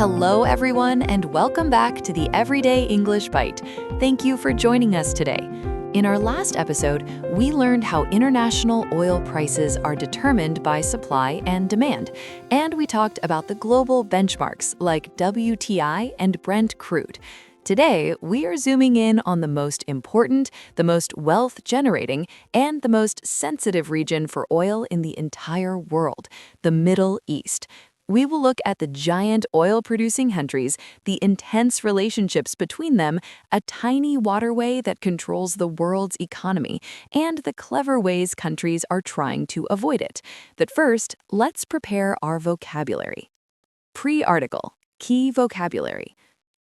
Hello, everyone, and welcome back to the Everyday English Bite. Thank you for joining us today. In our last episode, we learned how international oil prices are determined by supply and demand, and we talked about the global benchmarks like WTI and Brent crude. Today, we are zooming in on the most important, the most wealth-generating, and the most sensitive region for oil in the entire world, the Middle East. We will look at the giant oil-producing countries, the intense relationships between them, a tiny waterway that controls the world's economy, and the clever ways countries are trying to avoid it. But first, let's prepare our vocabulary. Pre-article, key vocabulary.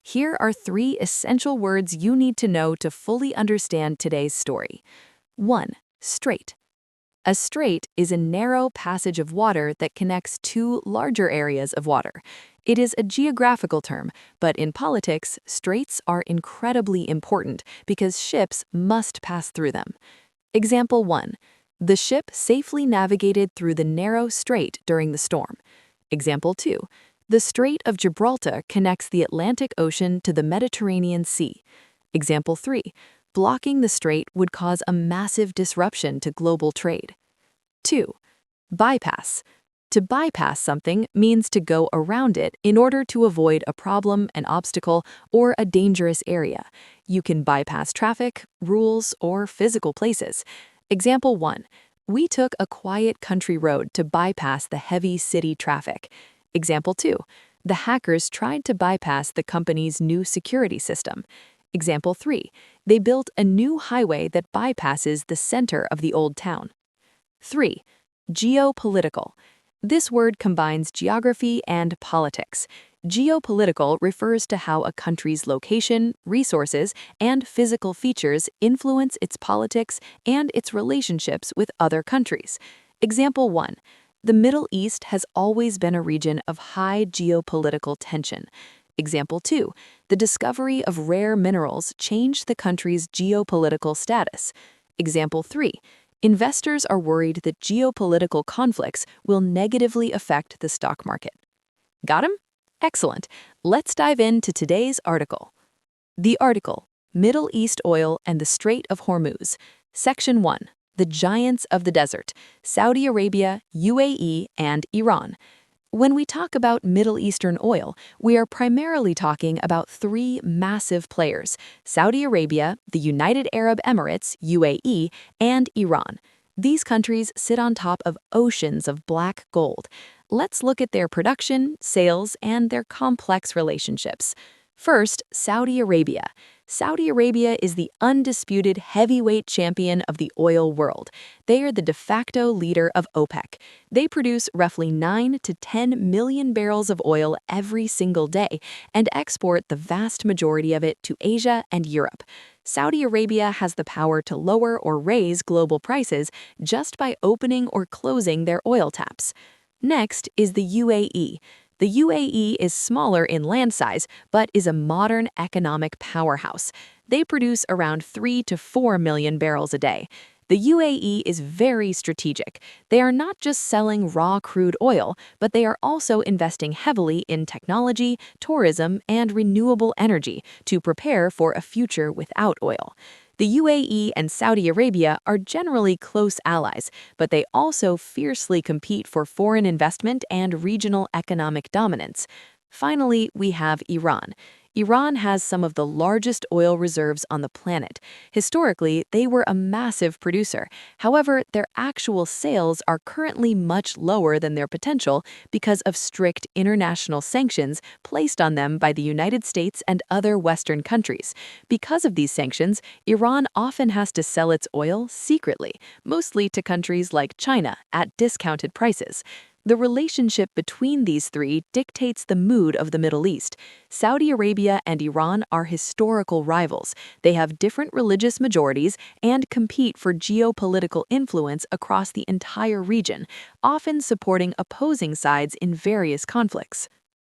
Here are 3 essential words you need to know to fully understand today's story. 1. Strait. A strait is a narrow passage of water that connects 2 larger areas of water. It is a geographical term, but in politics, straits are incredibly important because ships must pass through them. Example 1. The ship safely navigated through the narrow strait during the storm. Example 2. The Strait of Gibraltar connects the Atlantic Ocean to the Mediterranean Sea. Example 3. Blocking the strait would cause a massive disruption to global trade. 2. Bypass. To bypass something means to go around it in order to avoid a problem, an obstacle, or a dangerous area. You can bypass traffic, rules, or physical places. Example 1. We took a quiet country road to bypass the heavy city traffic. Example 2. The hackers tried to bypass the company's new security system. Example 3. They built a new highway that bypasses the center of the old town. 3. Geopolitical. This word combines geography and politics. Geopolitical refers to how a country's location, resources, and physical features influence its politics and its relationships with other countries. Example 1. The Middle East has always been a region of high geopolitical tension. Example 2. The discovery of rare minerals changed the country's geopolitical status. Example 3. Investors are worried that geopolitical conflicts will negatively affect the stock market. Got 'em? Excellent. Let's dive into today's article. The article, Middle East Oil and the Strait of Hormuz. Section 1. The Giants of the Desert, Saudi Arabia, UAE, and Iran. When we talk about Middle Eastern oil, we are primarily talking about 3 massive players: Saudi Arabia, the United Arab Emirates, UAE, and Iran. These countries sit on top of oceans of black gold. Let's look at their production, sales, and their complex relationships. First, Saudi Arabia. Saudi Arabia is the undisputed heavyweight champion of the oil world. They are the de facto leader of OPEC. They produce roughly 9 to 10 million barrels of oil every single day and export the vast majority of it to Asia and Europe. Saudi Arabia has the power to lower or raise global prices just by opening or closing their oil taps. Next is the UAE. The UAE is smaller in land size, but is a modern economic powerhouse. They produce around 3 to 4 million barrels a day. The UAE is very strategic. They are not just selling raw crude oil, but they are also investing heavily in technology, tourism, and renewable energy to prepare for a future without oil. The UAE and Saudi Arabia are generally close allies, but they also fiercely compete for foreign investment and regional economic dominance. Finally, we have Iran. Iran has some of the largest oil reserves on the planet. Historically, they were a massive producer. However, their actual sales are currently much lower than their potential because of strict international sanctions placed on them by the United States and other Western countries. Because of these sanctions, Iran often has to sell its oil secretly, mostly to countries like China, at discounted prices. The relationship between these 3 dictates the mood of the Middle East. Saudi Arabia and Iran are historical rivals. They have different religious majorities and compete for geopolitical influence across the entire region, often supporting opposing sides in various conflicts.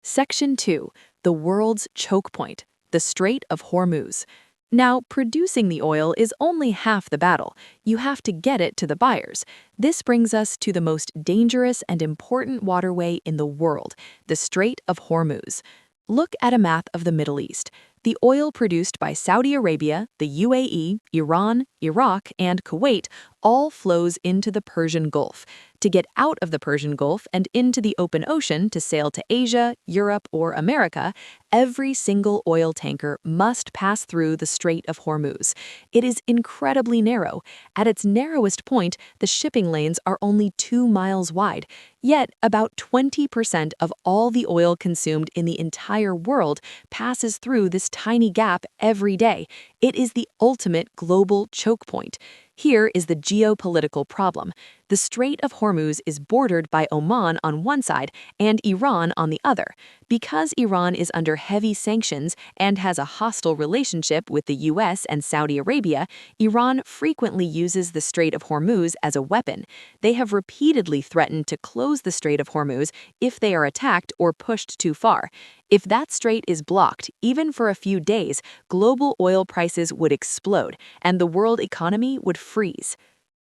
Section 2. The world's choke point, the Strait of Hormuz. Now, producing the oil is only half the battle. You have to get it to the buyers. This brings us to the most dangerous and important waterway in the world, the Strait of Hormuz. Look at a map of the Middle East. The oil produced by Saudi Arabia, the UAE, Iran, Iraq, and Kuwait all flows into the Persian Gulf. To get out of the Persian Gulf and into the open ocean to sail to Asia, Europe, or America, every single oil tanker must pass through the Strait of Hormuz. It is incredibly narrow. At its narrowest point, the shipping lanes are only 2 miles wide. Yet, about 20% of all the oil consumed in the entire world passes through this tiny gap every day. It is the ultimate global choke point. Here is the geopolitical problem. The Strait of Hormuz is bordered by Oman on one side and Iran on the other. Because Iran is under heavy sanctions and has a hostile relationship with the US and Saudi Arabia, Iran frequently uses the Strait of Hormuz as a weapon. They have repeatedly threatened to close the Strait of Hormuz if they are attacked or pushed too far. If that strait is blocked, even for a few days, global oil prices would explode and the world economy would freeze.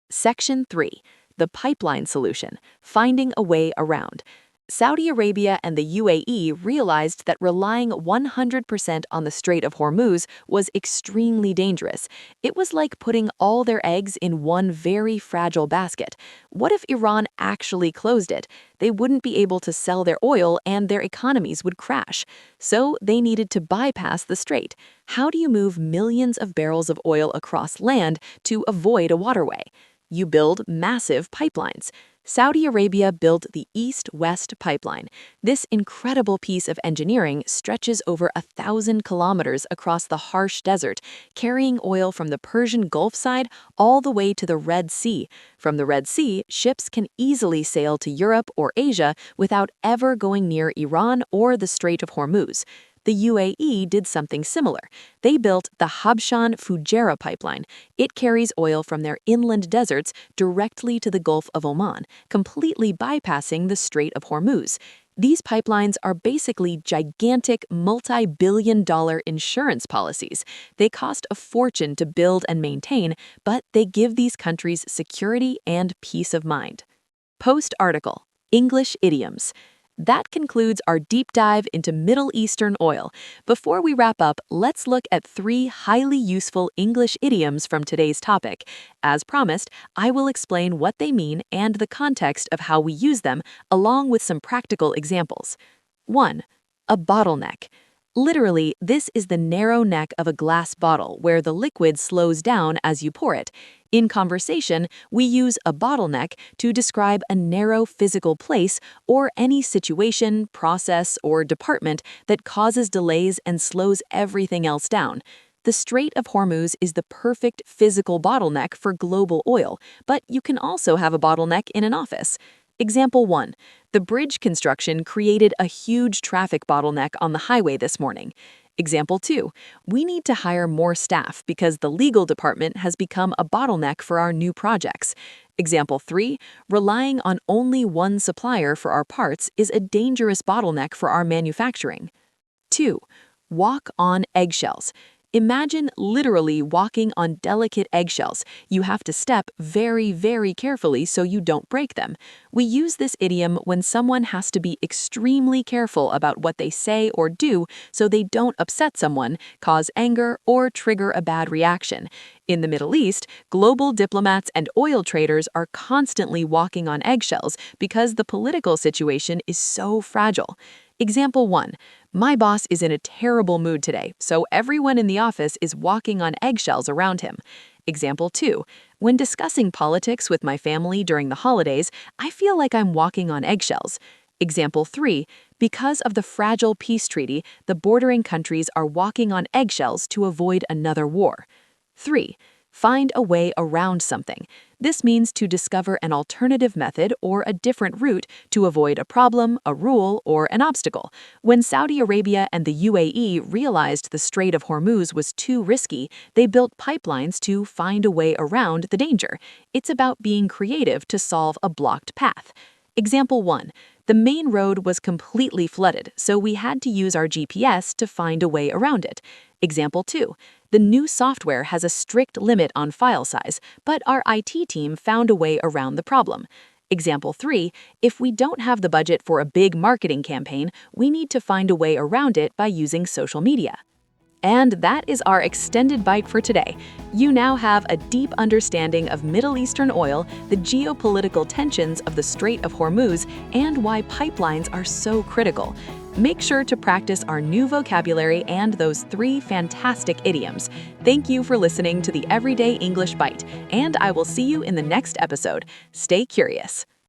Section 3. The pipeline solution, finding a way around. Saudi Arabia and the UAE realized that relying 100% on the Strait of Hormuz was extremely dangerous. It was like putting all their eggs in one very fragile basket. What if Iran actually closed it? They wouldn't be able to sell their oil and their economies would crash. So they needed to bypass the strait. How do you move millions of barrels of oil across land to avoid a waterway? You build massive pipelines. Saudi Arabia built the East-West Pipeline. This incredible piece of engineering stretches over 1,000 kilometers across the harsh desert, carrying oil from the Persian Gulf side all the way to the Red Sea. From the Red Sea, ships can easily sail to Europe or Asia without ever going near Iran or the Strait of Hormuz. The UAE did something similar. They built the Habshan-Fujairah pipeline. It carries oil from their inland deserts directly to the Gulf of Oman, completely bypassing the Strait of Hormuz. These pipelines are basically gigantic multi-billion-dollar insurance policies. They cost a fortune to build and maintain, but they give these countries security and peace of mind. Post article, English idioms. That concludes our deep dive into Middle Eastern oil. Before we wrap up, let's look at 3 highly useful English idioms from today's topic. As promised, I will explain what they mean and the context of how we use them, along with some practical examples. 1. A bottleneck. Literally, this is the narrow neck of a glass bottle where the liquid slows down as you pour it. In conversation, we use a bottleneck to describe a narrow physical place or any situation, process, or department that causes delays and slows everything else down. The Strait of Hormuz is the perfect physical bottleneck for global oil, but you can also have a bottleneck in an office. Example 1. The bridge construction created a huge traffic bottleneck on the highway this morning. Example 2. We need to hire more staff because the legal department has become a bottleneck for our new projects. Example 3. Relying on only one supplier for our parts is a dangerous bottleneck for our manufacturing. 2. Walk on eggshells. Imagine literally walking on delicate eggshells. You have to step very, very carefully so you don't break them. We use this idiom when someone has to be extremely careful about what they say or do so they don't upset someone, cause anger, or trigger a bad reaction. In the Middle East, global diplomats and oil traders are constantly walking on eggshells because the political situation is so fragile. Example 1. My boss is in a terrible mood today, so everyone in the office is walking on eggshells around him. Example 2. When discussing politics with my family during the holidays, I feel like I'm walking on eggshells. Example 3. Because of the fragile peace treaty, the bordering countries are walking on eggshells to avoid another war. 3. Find a way around something. This means to discover an alternative method or a different route to avoid a problem, a rule, or an obstacle. When Saudi Arabia and the UAE realized the Strait of Hormuz was too risky, they built pipelines to find a way around the danger. It's about being creative to solve a blocked path. Example 1. The main road was completely flooded, so we had to use our GPS to find a way around it. Example 2. The new software has a strict limit on file size, but our IT team found a way around the problem. Example 3, if we don't have the budget for a big marketing campaign, we need to find a way around it by using social media. And that is our extended bite for today. You now have a deep understanding of Middle Eastern oil, the geopolitical tensions of the Strait of Hormuz, and why pipelines are so critical. Make sure to practice our new vocabulary and those 3 fantastic idioms. Thank you for listening to the Everyday English Bite, and I will see you in the next episode. Stay curious.